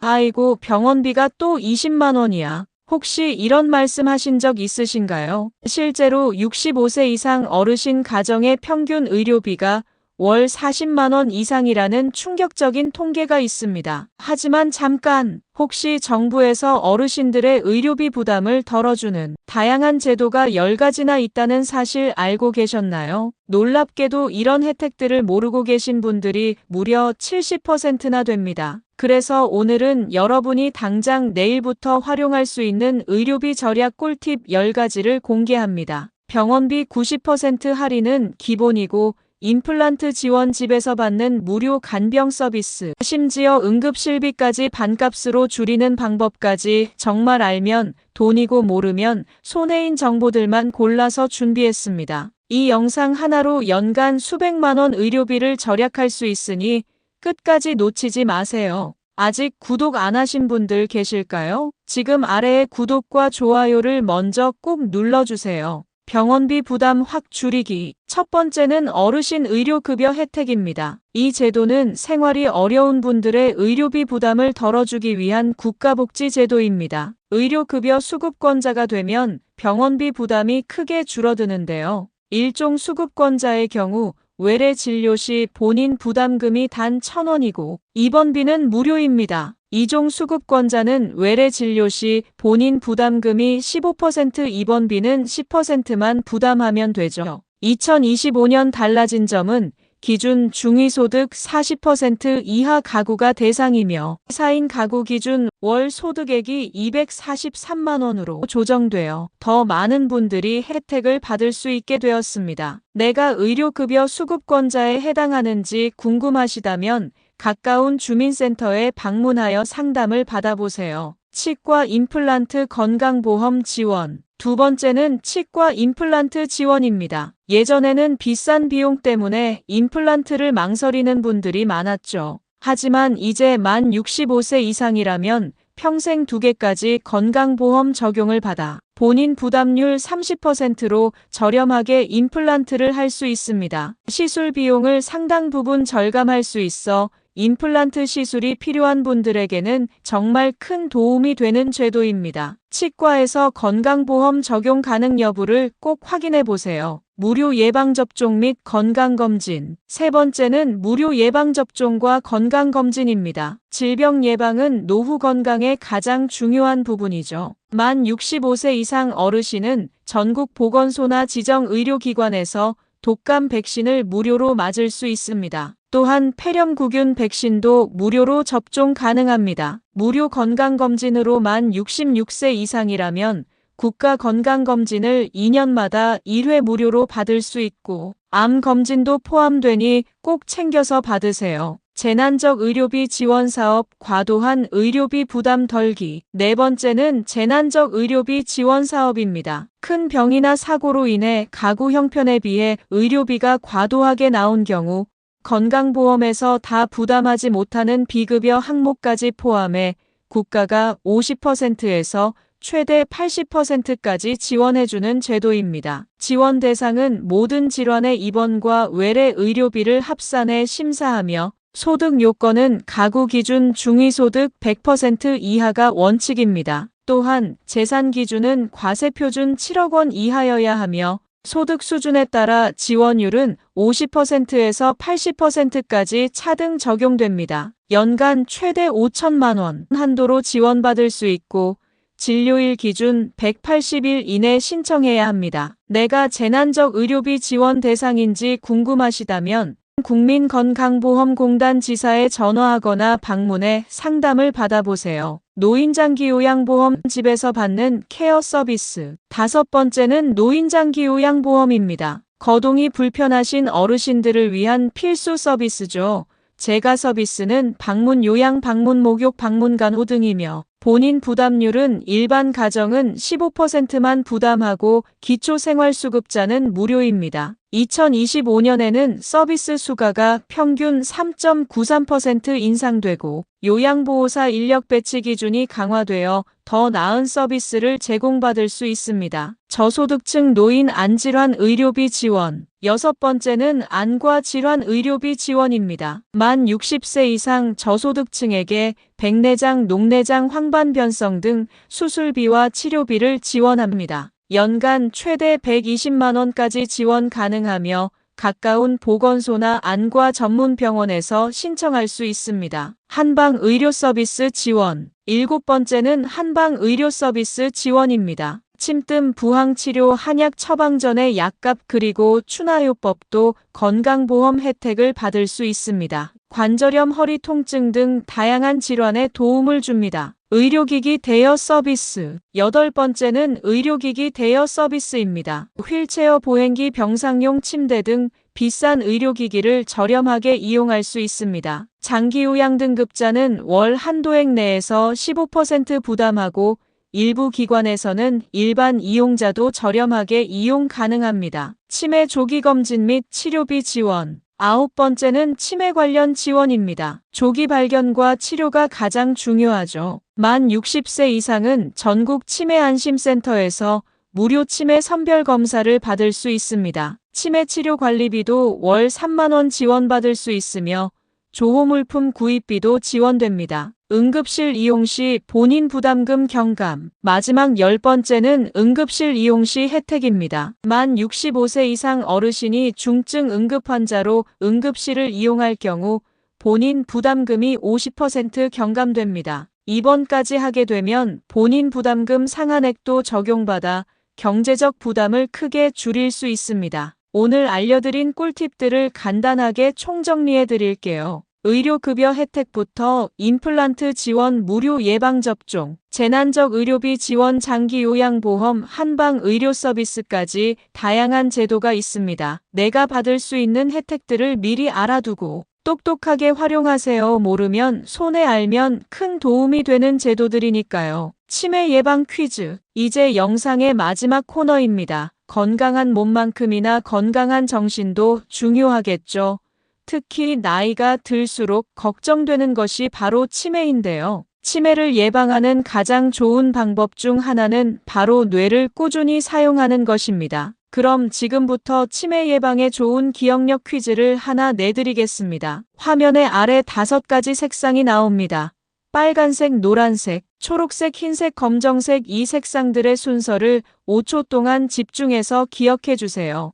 아이고, 병원비가 또 20만 원이야. 혹시 이런 말씀 하신 적 있으신가요? 실제로 65세 이상 어르신 가정의 평균 의료비가 월 40만 원 이상이라는 충격적인 통계가 있습니다. 하지만 잠깐, 혹시 정부에서 어르신들의 의료비 부담을 덜어주는 다양한 제도가 10가지나 있다는 사실 알고 계셨나요? 놀랍게도 이런 혜택들을 모르고 계신 분들이 무려 70%나 됩니다. 그래서 오늘은 여러분이 당장 내일부터 활용할 수 있는 의료비 절약 꿀팁 10가지를 공개합니다. 병원비 90% 할인은 기본이고, 임플란트 지원 집에서 받는 무료 간병 서비스, 심지어 응급실비까지 반값으로 줄이는 방법까지 정말 알면 돈이고 모르면 손해인 정보들만 골라서 준비했습니다. 이 영상 하나로 연간 수백만 원 의료비를 절약할 수 있으니 끝까지 놓치지 마세요. 아직 구독 안 하신 분들 계실까요? 지금 아래에 구독과 좋아요를 먼저 꾹 눌러주세요. 병원비 부담 확 줄이기. 첫 번째는 어르신 의료급여 혜택입니다. 이 제도는 생활이 어려운 분들의 의료비 부담을 덜어주기 위한 국가복지 제도입니다. 의료급여 수급권자가 되면 병원비 부담이 크게 줄어드는데요. 일종 수급권자의 경우 외래 진료 시 본인 부담금이 단 1,000원이고 입원비는 무료입니다. 2종 수급권자는 외래 진료 시 본인 부담금이 15%, 입원비는 10%만 부담하면 되죠. 2025년 달라진 점은 기준 중위소득 40% 이하 가구가 대상이며 4인 가구 기준 월 소득액이 243만 원으로 조정되어 더 많은 분들이 혜택을 받을 수 있게 되었습니다. 내가 의료급여 수급권자에 해당하는지 궁금하시다면 가까운 주민센터에 방문하여 상담을 받아보세요. 치과 임플란트 건강보험 지원. 두 번째는 치과 임플란트 지원입니다. 예전에는 비싼 비용 때문에 임플란트를 망설이는 분들이 많았죠. 하지만 이제 만 65세 이상이라면 평생 2개까지 건강보험 적용을 받아 본인 부담률 30%로 저렴하게 임플란트를 할 수 있습니다. 시술 비용을 상당 부분 절감할 수 있어 임플란트 시술이 필요한 분들에게는 정말 큰 도움이 되는 제도입니다. 치과에서 건강보험 적용 가능 여부를 꼭 확인해 보세요. 무료 예방접종 및 건강검진. 세 번째는 무료 예방접종과 건강검진입니다. 질병 예방은 노후 건강의 가장 중요한 부분이죠. 만 65세 이상 어르신은 전국 보건소나 지정 의료기관에서 독감 백신을 무료로 맞을 수 있습니다. 또한 폐렴구균 백신도 무료로 접종 가능합니다. 무료 건강검진으로 만 66세 이상이라면 국가건강검진을 2년마다 1회 무료로 받을 수 있고 암검진도 포함되니 꼭 챙겨서 받으세요. 재난적 의료비 지원 사업 과도한 의료비 부담 덜기. 네 번째는 재난적 의료비 지원 사업입니다. 큰 병이나 사고로 인해 가구 형편에 비해 의료비가 과도하게 나온 경우 건강보험에서 다 부담하지 못하는 비급여 항목까지 포함해 국가가 50%에서 최대 80%까지 지원해주는 제도입니다. 지원 대상은 모든 질환의 입원과 외래 의료비를 합산해 심사하며 소득 요건은 가구 기준 중위소득 100% 이하가 원칙입니다. 또한 재산 기준은 과세표준 7억 원 이하여야 하며 소득 수준에 따라 지원율은 50%에서 80%까지 차등 적용됩니다. 연간 최대 5천만 원 한도로 지원받을 수 있고 진료일 기준 180일 이내 신청해야 합니다. 내가 재난적 의료비 지원 대상인지 궁금하시다면 국민건강보험공단 지사에 전화하거나 방문해 상담을 받아보세요. 노인장기요양보험 집에서 받는 케어 서비스. 다섯 번째는 노인장기요양보험입니다. 거동이 불편하신 어르신들을 위한 필수 서비스죠. 재가 서비스는 방문 요양, 방문 목욕, 방문 간호 등이며 본인 부담률은 일반 가정은 15%만 부담하고 기초생활수급자는 무료입니다. 2025년에는 서비스 수가가 평균 3.93% 인상되고 요양보호사 인력 배치 기준이 강화되어 더 나은 서비스를 제공받을 수 있습니다. 저소득층 노인 안질환 의료비 지원. 6번째는 안과 질환 의료비 지원입니다. 만 60세 이상 저소득층에게 백내장, 녹내장, 황반변성 등 수술비와 치료비를 지원합니다. 연간 최대 120만 원까지 지원 가능하며 가까운 보건소나 안과 전문 병원에서 신청할 수 있습니다. 한방 의료 서비스 지원. 7번째는 한방 의료 서비스 지원입니다. 침뜸, 부항치료, 한약 처방 전의 약값 그리고 추나요법도 건강보험 혜택을 받을 수 있습니다. 관절염, 허리 통증 등 다양한 질환에 도움을 줍니다. 의료기기 대여 서비스. 8번째는 의료기기 대여 서비스입니다. 휠체어, 보행기, 병상용 침대 등 비싼 의료기기를 저렴하게 이용할 수 있습니다. 장기요양 등급자는 월 한도액 내에서 15% 부담하고 일부 기관에서는 일반 이용자도 저렴하게 이용 가능합니다. 치매 조기검진 및 치료비 지원. 9번째는 치매 관련 지원입니다. 조기 발견과 치료가 가장 중요하죠. 만 60세 이상은 전국 치매안심센터에서 무료 치매 선별 검사를 받을 수 있습니다. 치매 치료 관리비도 월 3만 원 지원받을 수 있으며 조호물품 구입비도 지원됩니다. 응급실 이용 시 본인 부담금 경감. 마지막 10번째는 응급실 이용 시 혜택입니다. 만 65세 이상 어르신이 중증 응급 환자로 응급실을 이용할 경우 본인 부담금이 50% 경감됩니다. 입원까지 하게 되면 본인 부담금 상한액도 적용받아 경제적 부담을 크게 줄일 수 있습니다. 오늘 알려드린 꿀팁들을 간단하게 총정리해 드릴게요. 의료급여 혜택부터 임플란트 지원, 무료 예방접종, 재난적 의료비 지원, 장기요양보험, 한방 의료 서비스까지 다양한 제도가 있습니다. 내가 받을 수 있는 혜택들을 미리 알아두고 똑똑하게 활용하세요. 모르면 손해, 알면 큰 도움이 되는 제도들이니까요. 치매 예방 퀴즈. 이제 영상의 마지막 코너입니다. 건강한 몸만큼이나 건강한 정신도 중요하겠죠. 특히 나이가 들수록 걱정되는 것이 바로 치매인데요. 치매를 예방하는 가장 좋은 방법 중 하나는 바로 뇌를 꾸준히 사용하는 것입니다. 그럼 지금부터 치매 예방에 좋은 기억력 퀴즈를 하나 내드리겠습니다. 화면의 아래 5가지 색상이 나옵니다. 빨간색, 노란색, 초록색, 흰색, 검정색 이 색상들의 순서를 5초 동안 집중해서 기억해 주세요.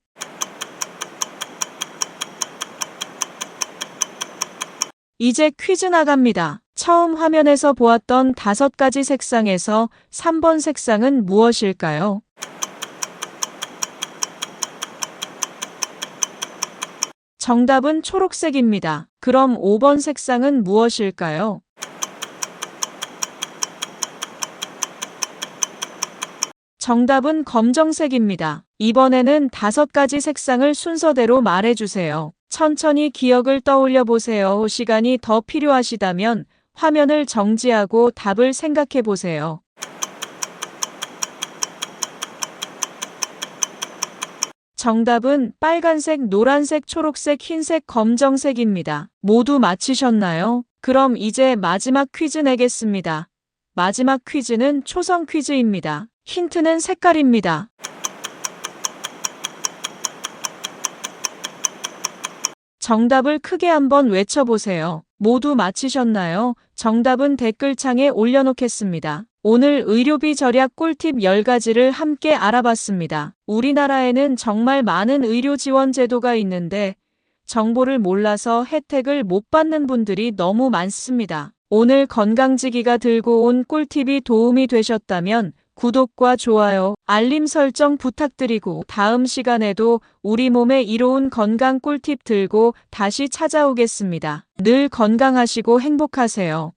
이제 퀴즈 나갑니다. 처음 화면에서 보았던 5가지 색상에서 3번 색상은 무엇일까요? 정답은 초록색입니다. 그럼 5번 색상은 무엇일까요? 정답은 검정색입니다. 이번에는 5가지 색상을 순서대로 말해주세요. 천천히 기억을 떠올려 보세요. 시간이 더 필요하시다면 화면을 정지하고 답을 생각해 보세요. 정답은 빨간색, 노란색, 초록색, 흰색, 검정색입니다. 모두 맞히셨나요? 그럼 이제 마지막 퀴즈 내겠습니다. 마지막 퀴즈는 초성 퀴즈입니다. 힌트는 색깔입니다. 정답을 크게 한번 외쳐보세요. 모두 맞히셨나요? 정답은 댓글창에 올려놓겠습니다. 오늘 의료비 절약 꿀팁 10가지를 함께 알아봤습니다. 우리나라에는 정말 많은 의료 지원 제도가 있는데 정보를 몰라서 혜택을 못 받는 분들이 너무 많습니다. 오늘 건강지기가 들고 온 꿀팁이 도움이 되셨다면 구독과 좋아요, 알림 설정 부탁드리고 다음 시간에도 우리 몸에 이로운 건강 꿀팁 들고 다시 찾아오겠습니다. 늘 건강하시고 행복하세요.